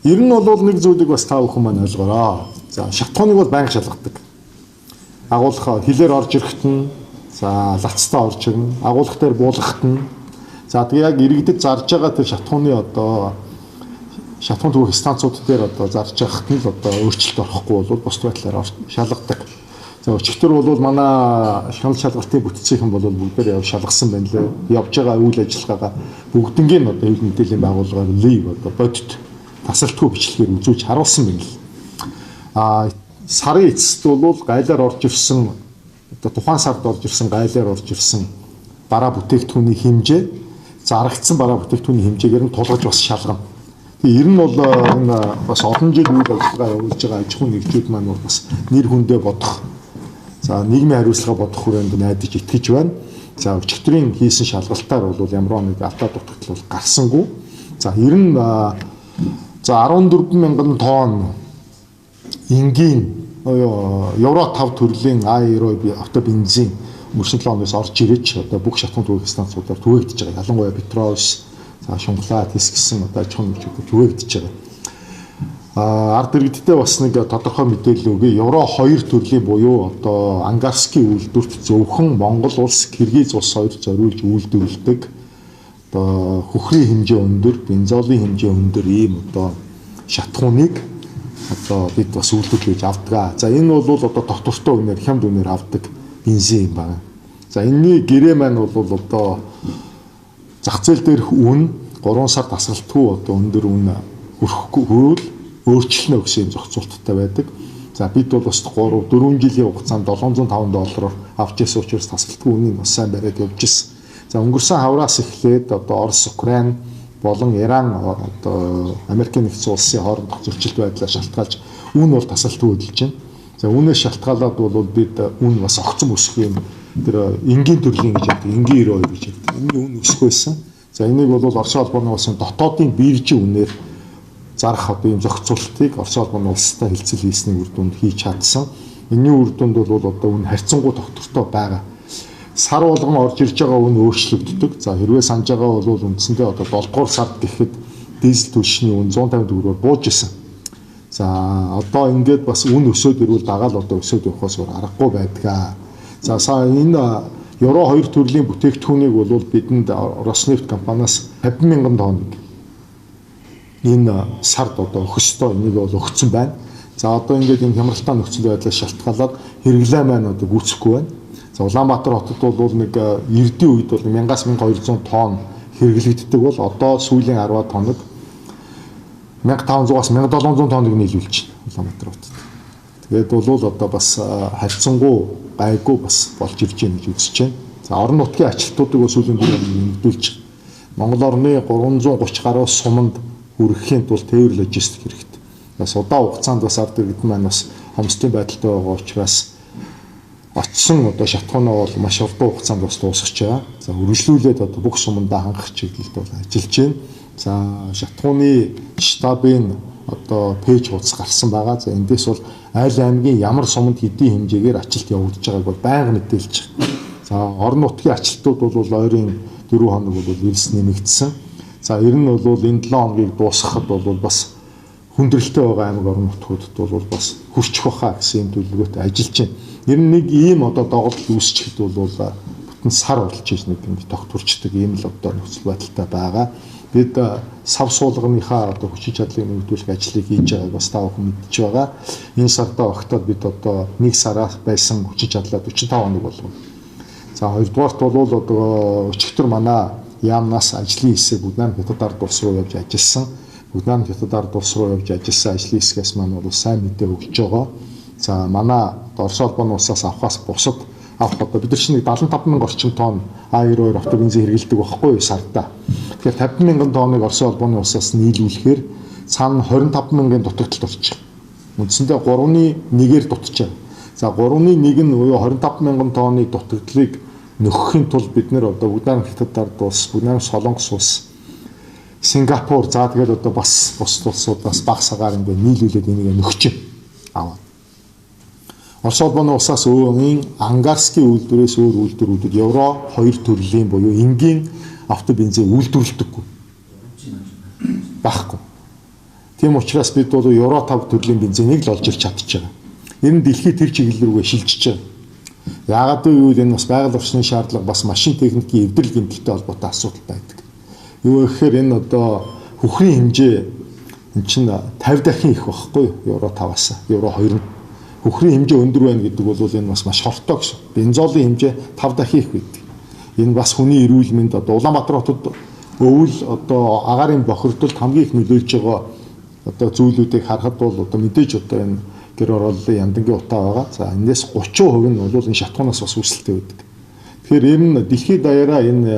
Ер нь бол нэг зүйлийг бас та бүхэн маань ойлгоорой. За шатхууныг бол байнга шалгадаг. Агуулга хилээр орж ирэхэд нь за лацтаа орж ирнэ. Агуулга дээр буулгахад нь за тэгээ яг иргэдэд зарж байгаа тэр шатхууны одоо шатхуун түүх станцууд дээр одоо зарж байхад нь л одоо өөрчлөлт орохгүй бол бус байдлаар шалгадаг. За өчигдөр бол манай шанал шалгалтын бүтцийнхэн бол бүгдээр шалгасан байна лээ. Явж байгаа үйл ажиллагаагаа бүгднийг одоо хэвлэл мэдээллийн байгууллагаар лив одоо бодит тасалтгүй бичлэгээр үзүүлж харуулсан байна л. Сарын эцэст бол гайлаар орж ирсэн одоо тухайн сард орж ирсэн гайлаар орж ирсэн бараа бүтээгдэхүүний хэмжээ зарагдсан бараа бүтээгдэхүүний хэмжээгээр нь тулгаж бас шалгана. Тэгээ ер нь бол энэ бас олон жил үйл ажиллагаа явуулж байгаа аж ахуйн нэгжүүд маань бол бас нэр хүндээ бодох за нийгмийн хариуцлага бодох хүрээнд найдаж итгэж байна. За өчигдрийн хийсэн шалгалтаар бол ямар нэг алдаа дутагдал бол гарсангүй. За ер нь за 14,000 тонн энгийн Евро 5 төрлийн А90 автобензин өнгөрсөн 7 оноос орж ирэж одоо бүх шатхуун түүх станцуудаар түгээгдэж байгаа. Ялангуяа Петроос, за Шунглаа, Тис гэсэн одоо аж ахуйн нэгжүүдэд түгээгдэж байгаа. Ард иргэдтэй бас нэг тодорхой мэдээлэл өгье. Евро 2 төрлийн буюу одоо Ангарскийн үйлдвэрт зөвхөн Монгол улс, Киргиз улс хоёр зориулж үйлдвэрлэдэг одоо хөхрийн хэмжээ өндөр, бензолын хэмжээ өндөр ийм одоо шатхууныг одоо бид бас үйлдвэрлэж авдаг. За энэ бол одоо доктортой үнээр хямд үнээр авдаг бензин юм байна. За энэний гэрээ маань бол одоо зах зээл дээрх үн 3 сар тасралтгүй одоо өндөр үн хүрэхгүй хөрвөл өөрчлөнө гэсэн зохицуулттай байдаг. За бид бол бас 3-4 жилийн хугацаанд $705 авч ирсэн учраас тасралтгүй үнийг бас сайн бариад явж ирсэн. За өнгөрсөн хавраас эхлээд одоо Орос, Украин болон Иран одоо Америкийн нэгдсэн улсын хоорондох зөрчилд байдлаар шалтгаалж үн бол тасралтгүй хөдөлж байна. За үүнээс шалтгаалаад бол бид үн бас огцом өсөх юм тэр энгийн төрлийн гэж байдаг. Энгийн 92 гэж байдаг. Энэний үн өсөх байсан. За энийг бол Орос улбаны улсын дотоодын биржийн үнээр зарах одоо ийм зохицуултыг Орос улбаны улстай хэлцэл хийсний үр дүнд хийж чадсан. Энэний үр дүнд бол одоо үн харьцангуй доктортой байгаа. Сар болгон орж ирж байгаа үн өөрчлөгддөг. За хэрвээ санаж байгаа бол үндсэндээ одоо 7 дугаар сард гэхэд дизель түлшний үн 150 төгрөгөөр бууж исэн. За одоо ингээд бас үн өсөөд ирвэл дагаал одоо өсөөд явахаас аргагүй байдаг. За энэ Евро 2 төрлийн бүтээгдэхүүнийг бол бидэнд Роснефть компаниас 50,000 тонн энэ сард одоо өгөх ёстой. Энийг бол өгсөн байна. За одоо ингээд энэ хямралтай нөхцөл байдлаас шалтгаалаад хэрэглээ маань одоо гүйцэхгүй байна. За Улаанбаатар хотод бол нэг эрдийн үед бол 1000-1200 тонн хэрэглэгддэг бол одоо сүүлийн 10 тоног 1500-аас 1700 тонныг нийлүүлж байна Улаанбаатар хотод. Тэгээд бол одоо бас харьцангуй гайгүй бас болж ирж байна гэж үзэж байна. За орон нутгийн ажилтнуудыг сүүлийн 4 хоног нэмэгдүүлж Монгол орны 330 гаруй суманд хүрэхийн тулд тээвэр логистик хэрэгтэй. Бас удаан хугацаанд бас ард иргэд маань бас хомсдын байдалтай байгаа учраас очсон одоо шатхуунаа бол маш урт хугацаанд бас дуусгаж байгаа. За үргэлжлүүлээд одоо бүх сумандаа хангах чиглэлд бол ажиллаж байна. За шатхууны штабын одоо пэйж хуудас гарсан байгаа. За эндээс бол айл аймгийн ямар суманд хэдийн хэмжээгээр ажилт явагдаж байгааг бол байнга мэдээлж байгаа. За орон нутгийн ажилтнууд бол ойрын 4 хоног бол эрс нэмэгдсэн. За ер нь бол энэ 7 хоногийг дуусгахад бол бас хүндрэлтэй байгаа аймаг орон нутгуудад бол бас хүрчих واخа гэсэн юм төлөвлөгөөтэй ажиллаж байна. Ер нь нэг ийм одоо доголдол үүсчихэд бол бүтэн сар болж иж нэг юм тогтворчдөг ийм л одоо нөхцөл байдалтай байгаа. Бид сав суулганыхаа одоо хүчин чадлыг нэмэгдүүлэх ажлыг хийж байгааг бас та бүхэн мэдж байгаа. Энэ сарда огтод бид одоо 1 сараас байсан хүчин чадлаа 45 хоног болгоно. За хоёрдугаарт бол одоо өчигдөр манай яамнаас ажлын хэсэг Бүгднайм хятад ард улс руу явж ажилласан. Бүгднайм хятад ард улс руу явж ажилласан ажлын хэсгээс маань бол сайн мэдээ өгч байгаа. За манай Орос улбаны улсаас авахаас бусад авах одоо бид нар чинь 75,000 орчим тонн А92 автобензин хэрэглэдэг байхгүй юу сарда. Тэгэхээр 50,000 тонныг Орос улбаны улсаас нийлүүлэхээр цаана 25,000-ын дутагдалт орчих. Үндсэндээ 3.1-ээр дутчихаа. За 3.1 нь буюу 25,000 тонны дутагдлыг нөхөхийн тулд бид нэр одоо Бүгднайм хятад ард улс, Бүгднайм Солонгос улс, Сингапур за тэгээд одоо бас бус улсуудаас баг сагаар ингээд нийлүүлээд энийг нөхч аваа. Орос улбаны улсаас өөрийн Ангарскийн үйлдвэрээс өөр үйлдвэрүүдэд Евро 2 төрлийн буюу энгийн автобензин үйлдвэрлэдэггүй. Багхгүй. Тийм учраас бид бол Евро 5 төрлийн бензинийг л олж ирч чадчих байгаа. Энэ нь дэлхийд тэр чиглэл рүүгээ шилжиж байгаа. Яагаад гэвэл энэ бас байгаль орчны шаардлага бас машин техникийн эвдрэл гэмтэлтэй холбоотой асуудал байдаг. Юу гэхээр энэ одоо хөхрийн хэмжээ энэ чинь 50 дахин их багхгүй Евро 5-аас Евро 2 нь. Хөхрийн хэмжээ өндөр байна гэдэг бол энэ бас маш хортой гэсэн. Бензолын хэмжээ 5 дахин их байдаг. Энэ бас хүний эрүүл мэнд одоо Улаанбаатар хотод өвөл одоо агаарын бохирдолд хамгийн их нөлөөлж байгаа одоо зүйлүүдийг харахад бол одоо мэдээж одоо энэ гэр орооллын яндангийн утаа байгаа. За энэс 30% нь бол энэ шатхуунаас бас үүсэлтэй байдаг. Тэгэхээр энэ дэлхийд даяараа энэ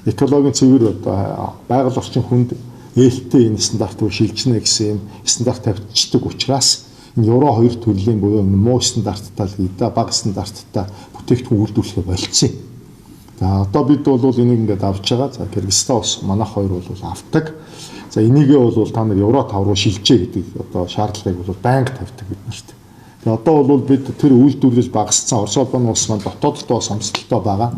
экологийн цэвэр одоо байгаль орчин хүнд ээлтэй энэ стандарт руу шилжинэ гэсэн юм стандарт тавьчихдаг учраас энэ Евро 2 төрлийн буюу муу стандарттай л гэдэг бага стандарттай бүтээгдэхүүн үйлдвэрлэхэ болцсон. За одоо бид бол энийг ингээд авч байгаа. За Кыргызстан бас манайх хоёр бол авдаг. За энийгээ бол та нар Евро 5 руу шилжээ гэдэг одоо шаардлагыг бол байнга тавьдаг бид нарт. Тэгээ одоо бол бид тэр үйлдвэрлэл багассан Орос улбаны улс маань дотооддоо сомсдолтой байгаа.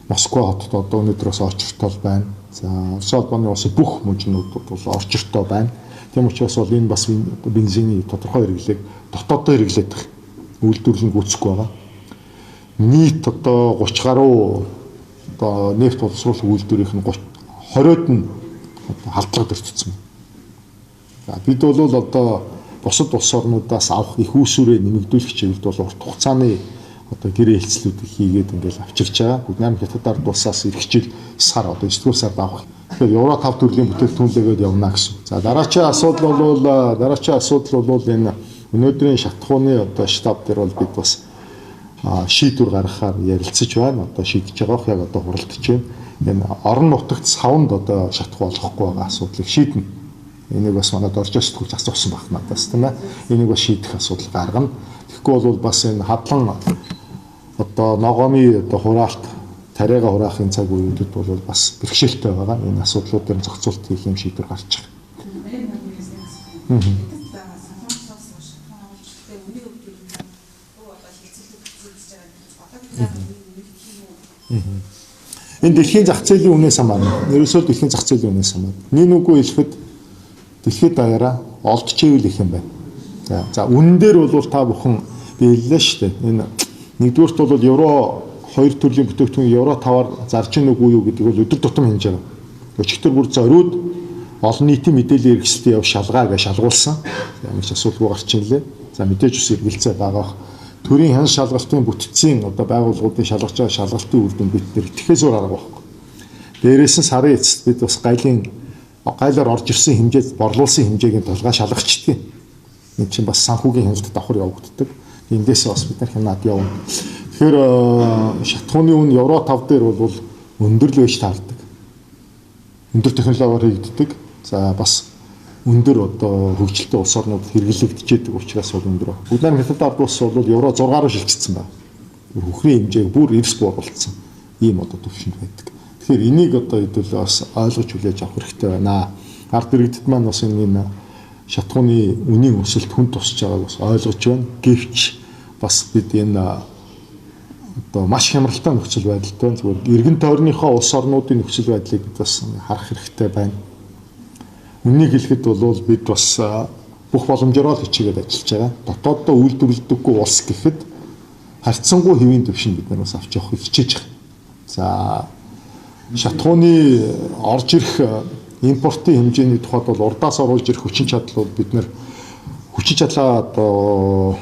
Москва хотод одоо өнөөдрөөс очиртол байна. За Орос улбаны улсын бүх мужнууд бол орчиртой байна. Тийм учраас бол энэ бас бензиний тодорхой хэрэглээг дотооддоо хэрэглээд их үйлдвэрлэл гүйцэхгүй байгаа. Нийт одоо 30 гаруй одоо нефть боловсруулах үйлдвэрийн 20-од нь халдлагад өртсөн. За бид бол одоо бусад улс орнуудаас авах их үүсвэрээ нэмэгдүүлэх чиглэлд бол урт хугацааны одоо гэрээ хэлцлүүдийг хийгээд ингээл авчирч байгаа. Гүднам хятад ард улсаас эх жил сар одоо 9 сард авах. Тэгэхээр Евро 5 төрлийн бүтээгдэхүүнлээгээд явна гэсэн. За дараачийн асуудал бол энэ өнөөдрийн шатхууны одоо штаб дээр бол бид бас шийдвэр гаргахаар ярилцаж байна. Одоо шийдэж байгаах яг одоо хуралдаж байна. Энэ орон нутагт савнд одоо шатах болохгүй байгаа асуудлыг шийднэ. Энийг бас манайд орж сэтгүүлч асуусан баг надаас тийм ээ. Энийг бас шийдэх асуудал гаргана. Тэгэхгүй бол бас энэ хадлан одоо ногооны одоо хураалт тариага хураахын цаг үеүүдэд бол бас бэрхшээлтэй байгаа. Энэ асуудлууд дээр зохицуулт хийх юм шийдвэр гарч байгаа. Энэ дэлхийн зах зээлийн үнээс хамаарна. Ерөөсөө дэлхийн зах зээлийн үнээс хамаарна. Нэг үгүй хэлэхэд дэлхийд даяараа олдчихвэл их юм байна. За үнэн дээр бол та бүхэн биеллээ шүү дээ. Энэ нэгдүгээрт бол Евро 2 төрлийн бүтээгдэхүүн Евро 5-аар зарж ийн үгүй юу гэдэг бол өдөр тутам хэмж байгаа. Өчигдөр бүр зориуд олон нийтийн мэдээллийн хэрэгсэлтэй яв шалгаа гэж шалгуулсан. Ямар ч асуудалгүй гарч ирлээ. За мэдээж ус эргэлзээ байгаа. Төрийн хян шалгалтын бүтцийн одоо байгууллагуудын шалгаж байгаа шалгалтын үр дүн бид нэр итгэхээ зур арга байхгүй. Дээрээс нь сарын эцэст бид бас гайлаар орж ирсэн хэмжээ борлуулсан хэмжээгийн тулгаа шалгачдаг. Энэ чинь бас санхүүгийн хяналтад давхар явагддаг. Эндээс бас бид нар хянаад явна. Тэгэхээр шатхууны үн Евро 5 дээр бол өндөр л байж таардаг. Өндөр технологиор хийгддэг. За бас өндөр одоо хөгжилтэй улс орнууд хэрэглэгдэж байгаа учраас бол өндөр. Гүднам хятад ард улс бол Евро 6 руу шилжчихсэн байна. Хөхрийн хэмжээг бүр эрс бууруулсан. Ийм одоо төвшөнд байдаг. Тэгэхээр энийг одоо хэдүүл бас ойлгож хүлээж авах хэрэгтэй байна. Ард иргэдэд маань бас энэ шатхууны үнийн өсөлт хүнд тусч байгааг бас ойлгож байна. Гэвч бас бид энэ одоо маш хямралтай нөхцөл байдалтай зүгээр эргэн тойрныхоо улс орнуудын нөхцөл байдлыг бид бас харах хэрэгтэй байна. Үнийг хэлэхэд бол бид бас бүх боломжоор л хичээгээд ажиллаж байгаа. Дотооддоо үйлдвэрлэдэггүй улс гэхэд харьцангуй хэвийн төвшин бид нар бас авч явах хичээж байгаа. За шатхууны орж ирэх импортын хэмжээний тухайд бол урдаас оруулж ирэх хүчин чадал бол бид нар хүчин чадлаа одоо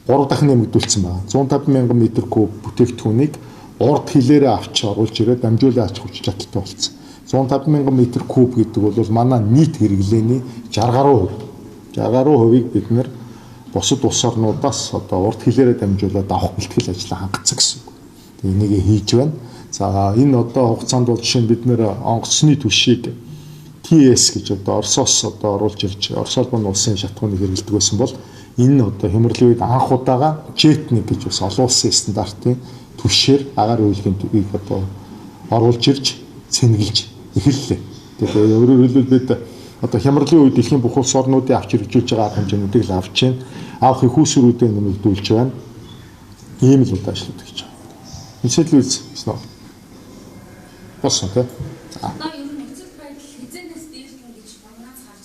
3 дахин нэмэгдүүлсэн байна. 150 мянган метр куб бүтээгдэхүүнийг урд хилээрээ авч оруулж ирээд дамжуулан авч хүчин чадалтай болсон. 150 мянган метр куб гэдэг бол манай нийт хэрэглээний 60 гаруй хувийг бид нэр бусад улс орнуудаас одоо урд хилээрээ дамжуулаад авах бэлтгэл ажлаа хангацсан гэсэн. Тэгээ энийг хийж байна. За энэ одоо хугацаанд бол жишээ нь бид нэр онгоцны түвшийг TS гэж одоо Оросоос одоо оруулж ирж Орос улбаны улсын шатхууныг хэрэглэдэг байсан бол энэ одоо хямралын үед анх удаага JET-1 гэж бас олон улсын стандартын түвшээр агаар үйлгийн төвийг одоо оруулж ирж цэнгэлж эхэллээ. Тэгэхээр өөрөөр хэлбэл бид одоо хямралын үед дэлхийн бүх улс орнуудын авч хэрэгжүүлж байгаа арга хэмжээнүүдийг л авч байна. Авах их усруудыг нэмэгдүүлж байна. Ийм л удаашрууд гэж байна. Эцээл үзсэн. Болсон тийм. Одоо ер нь нөхцөл байдал хязгаарнаас дээрх гэж прогноз гарч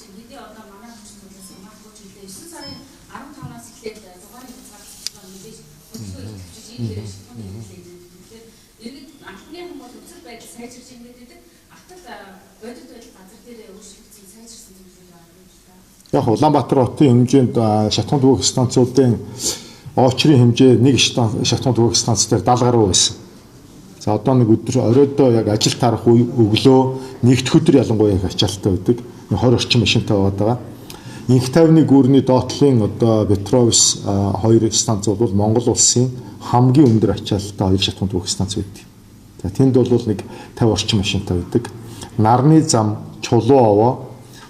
Яг Улаанбаатар хотын хэмжээнд шатхуун түгээх станцуудын очрын хэмжээ нэг шатхуун түгээх станц дээр 70 гаруй байсан. За одоо нэг өдөр оройдоо яг ажил тарах өглөө нэгд өдөр ялангуяа их ачаалттай байдаг. 20 орчим машинтай байгаа. Инх тайвны гүүрний доотлын одоо Петровс 2 станц бол Монгол улсын хамгийн өндөр ачаалттай 2 шатхуун түгээх станц байдаг. За тэнд бол нэг 50 орчим машинтай байдаг. Нарны зам, Чулуу овоо,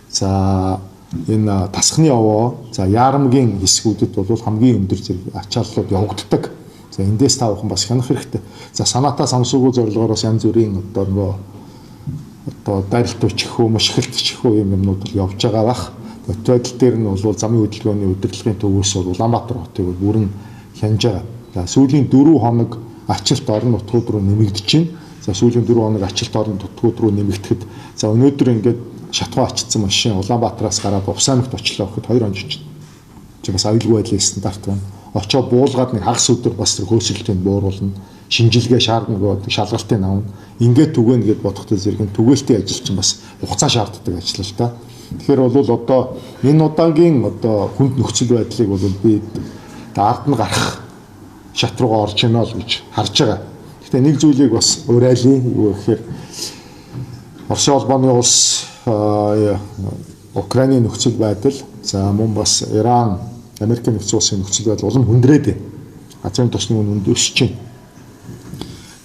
за энэ Тасхны овоо, за Яарамгийн хэсгүүдэд бол хамгийн өндөр зэрэг ачааллууд явагддаг. За эндээс та бүхэн бас хянах хэрэгтэй. За санаатаа самсуугүй зорилгоороос янз бүрийн одоо дайралт өчхөө, мушхилт өчхөө юмнууд бол явж байгаа бах. Бодитл дээр нь бол замын хөдөлгөөний удирдлагын төвөөс бол Улаанбаатар хотыг бүрэн хянаж байгаа. За сүүлийн 4 хоног ачаалт орон нутгууд руу нэмэгдэж байна. За сүүлийн 4 хоног ачаалт орон нутгууд руу нэмэгдэхэд за өнөөдөр ингээд шатхуу ачсан машин Улаанбаатараас гараад Увсаймагт очлоо гэхэд 2 онжиж. Чи бас аюулгүй байдлын стандарт байна. Очоо буулгаад нэг хагас өдөр бас тэр хөөсөлтөнд бууруулна. Шинжилгээ шаардлагагүй шалгалтыг авна. Ингээд түгэн гэд бодохтой зэрэг түгээлтийн ажил чинь бас хугацаа шаарддаг ажил л та. Тэгэхээр бол одоо энэ удаагийн одоо хүнд нөхцөл байдлыг бол би ард нь гарах шат руугаа орж ийнэ л гэж харж байгаа. Гэхдээ нэг зүйлийг бас урайлын юу гэхээр Оросын улбаны улс Украиний нөхцөл байдал за мөн бас Иран, Америкийн нэгдсэн улсын нөхцөл байдал улам хүндрээд байна. Газрын тосны үн өсөж байна.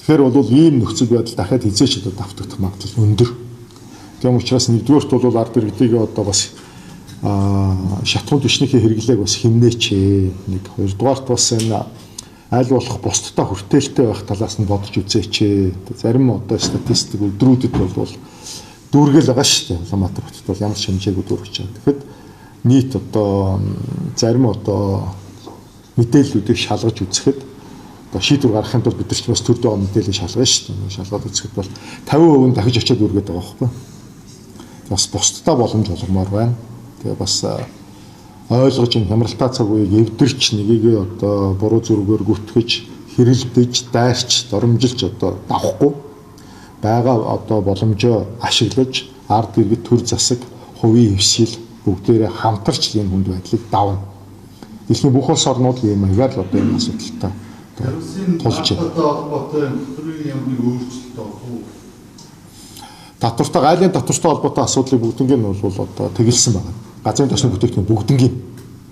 Тэгэхээр бол ийм нөхцөл байдал дахиад хизээч одоо давтагдах магадлал өндөр. Тийм учраас нэгдүгээрт бол ард иргэдийг одоо бас шатхуун түвшнийхээ хэрэглээг бас хэмнээч. Нэг хоёрдугаарт бас энэ аль болох бусдтай хүртээлтэй байх талаас нь бодож үзээч. Зарим одоо статистик өдрүүдэд бол дүүргэл байгаа шүү дээ. Улаанбаатар хотод бол ямар ч хэмжээгүй дүүргэж байгаа. Тэгэхэд нийт одоо зарим одоо мэдээллүүдийг шалгаж үзэхэд одоо шийдвэр гаргахын тулд бид нар ч бас төр дээгүүр мэдээлэл шалгана шүү дээ. Шалгаад үзэхэд бол 50% дахиж очиад үргээд байгаа байхгүй. Бас бусдтай боломж олгомоор байна. Тэгээ бас ойлгож энэ хямралтай цаг үеийг эвдэрч нэгийг одоо буруу зүргээр гүтгэж, хэрэлдэж, дайрч, доромжилж одоо давахгүй байгаа одоо боломжоо ашиглаж ард иргэд төр засаг, хувийн хвшил бүгдээрээ хамтарч ийм хүнд байдлыг давна. Дэлхийн бүх улс орнууд ийм аягаар л одоо энэ асуудалтай тулж байна. Холбоотой төрийн ямны өөрчлөлт олох. Татвартай гайлын татвартай холбоотой асуудлыг бүгднийг нь бол одоо тэгэлсэн байна. Газрын тосны бүтээгдэхүүн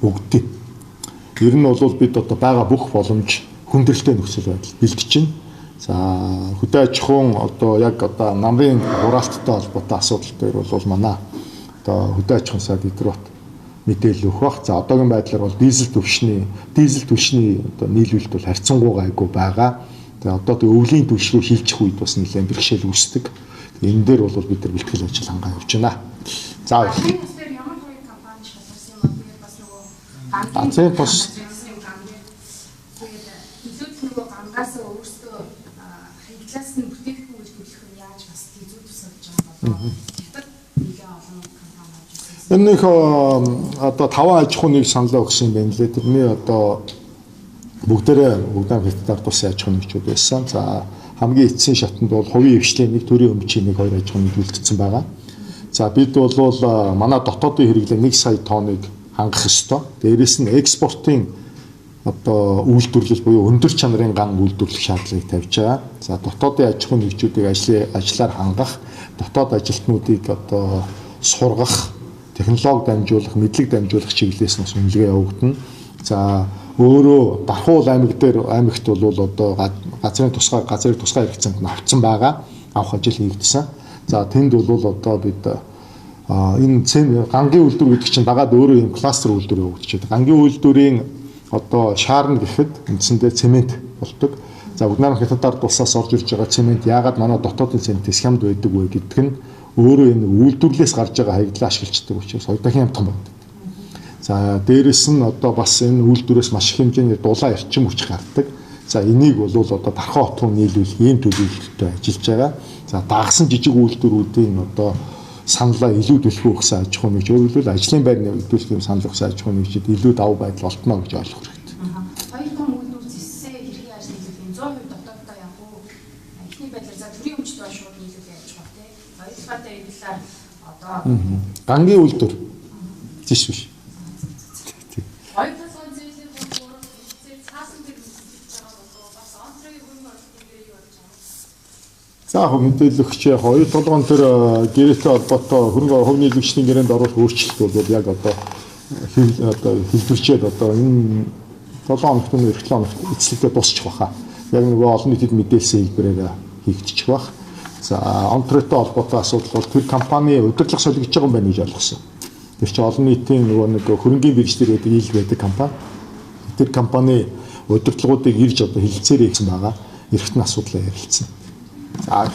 бүгдийг. Ер нь бол бид одоо байгаа бүх боломж хүндрэлтэй нөхцөл байдал бэлдэж байна. За хөдөө аж ахуйн одоо яг одоо намрын хураалттай холбоотой асуудал дээр бол манай одоо хөдөө аж ахуйн сайд Идрот мэдээлэл өгөх бах. За одоогийн байдлаар бол дизель түвшний одоо нийлүүлэлт бол харьцангуй гайгүй байгаа. Тэгээ одоо тэг өвлийн түвш рүү шилжих үед бас нэлээд бэрхшээл үүсдэг. Энэ дээр бол бид нар бэлтгэл ажил хангаа явуулж байна. За ямар хоёрын компани шалгасан юм бэ? Бас нөгөө ганцын тус тэгээд нөгөө гангаас өөрсдөө хаягдлаас нь бүтээгдэхүүн гэж хөдлөх нь яаж бас зүй тусалж байгаа болов? Нэлээд олон компани энэ их одоо 5 аж ахуйн нэг саналаа өгсөн юм байна лээ. Тэрний одоо бүгдээрээ хятадаар тус аж ахуйн нэгжүүд байсан. За хамгийн эцсийн шатанд бол хувийн хвшлийн нэг төрийн өмчийн нэг 2 аж ахуйн нэгдүүлэгдсэн байгаа. За бид бол манай дотоодын хэрэглээ 1 сая тонныг хангах ёстой. Дээрээс нь экспортын одоо үйлдвэрлэл буюу өндөр чанарын ган үйлдвэрлэх шаардлагыг тавьж байгаа. За дотоодын аж ахуйн нэгжүүдийг ажлаар хангах, дотоод ажилтнуудыг одоо сургах, технологи дамжуулах, мэдлэг дамжуулах чиглэлээс нь үнэлгээ явагдана. За өөрөө Дархуул аймагт бол одоо газрын тусгай хэрэгцээнд авцсан байгаа. Авах ажил хийгдсэн. За тэнд бол одоо бид энэ гангийн үйлдвэр гэдэг чинь дагаад өөрөө юм кластер үйлдвэр явагдчихэв. Гангийн үйлдвэрийн одоо шаарна гэхэд үндсэндээ цемент болдог. За Угнаар хятадаар тулсаас орж ирж байгаа цемент яагаад манай дотоодын цементээс хямд байдаг вэ гэдг нь өөрөө энэ үйлдвэрлэлээс гарч байгаа хаягдлаа ашиглаждаг учраас хоёр дахин том байдаг. За дээрэс нь одоо бас энэ үйлдвэрээс маш их хэмжээний дулаан эрчим хүч гардаг. За энийг бол одоо Дархан хот руу нийлүүлэх ийм төлөвлөлтөд ажиллаж байгаа. За дагсан жижиг үйлдвэрүүдийн одоо саналаа илүү дэлгүү өгсөн аж ахуйн нэгж өөрөлдвөл ажлын байр нэгдүүлэх юм санал өгсөн аж ахуйн нэгжид илүү давуу байдал олдно гэж ойлгох хэрэгтэй. Хоёр том үйлдвэр зэссэн хэрхэн яаж нийлүүлэх 100% дотооддоо яг эхний байдлаар за төрийн өмчтэй шууд нийлүүлээ яаж болох те. Хоёрдугаартай байдлаар одоо Гангийн үйлдвэр. Тийш биш. Хоёр талын зэйлэг бол зээл цаасан дээр мэдээж байгаа болоо бас онцгийн хөрөнгө оруулалтын гэрээ юу болж байгаа. За яг мэдээлэгч хоёр толгойн төр гэрээтэй холбоотой хөрөнгө хувийн нийлэгчдийн гэрээнд оруулах өөрчлөлт бол яг одоо хэлбэрчээд одоо энэ 7 хоногт нь 7 хоногт эцэлдээ дуусчих واخа. Яг нөгөө олон нийтэд мэдээлсэн хэлбэрээр хийгдчих бах. За онтройтой холбоотой асуудал бол тэр компани удирдлага солигдож байгаа юм байна гэж ойлгосон. Тэр чинь олон нийтийн нөгөө нэг хөрөнгөний бирж дээр байдаг ил байдаг компани. Тэр компани удирдлагуудыг ирж одоо хилцээрэй гэсэн байгаа. Эргэтэн асуудлаа ярилцсан. За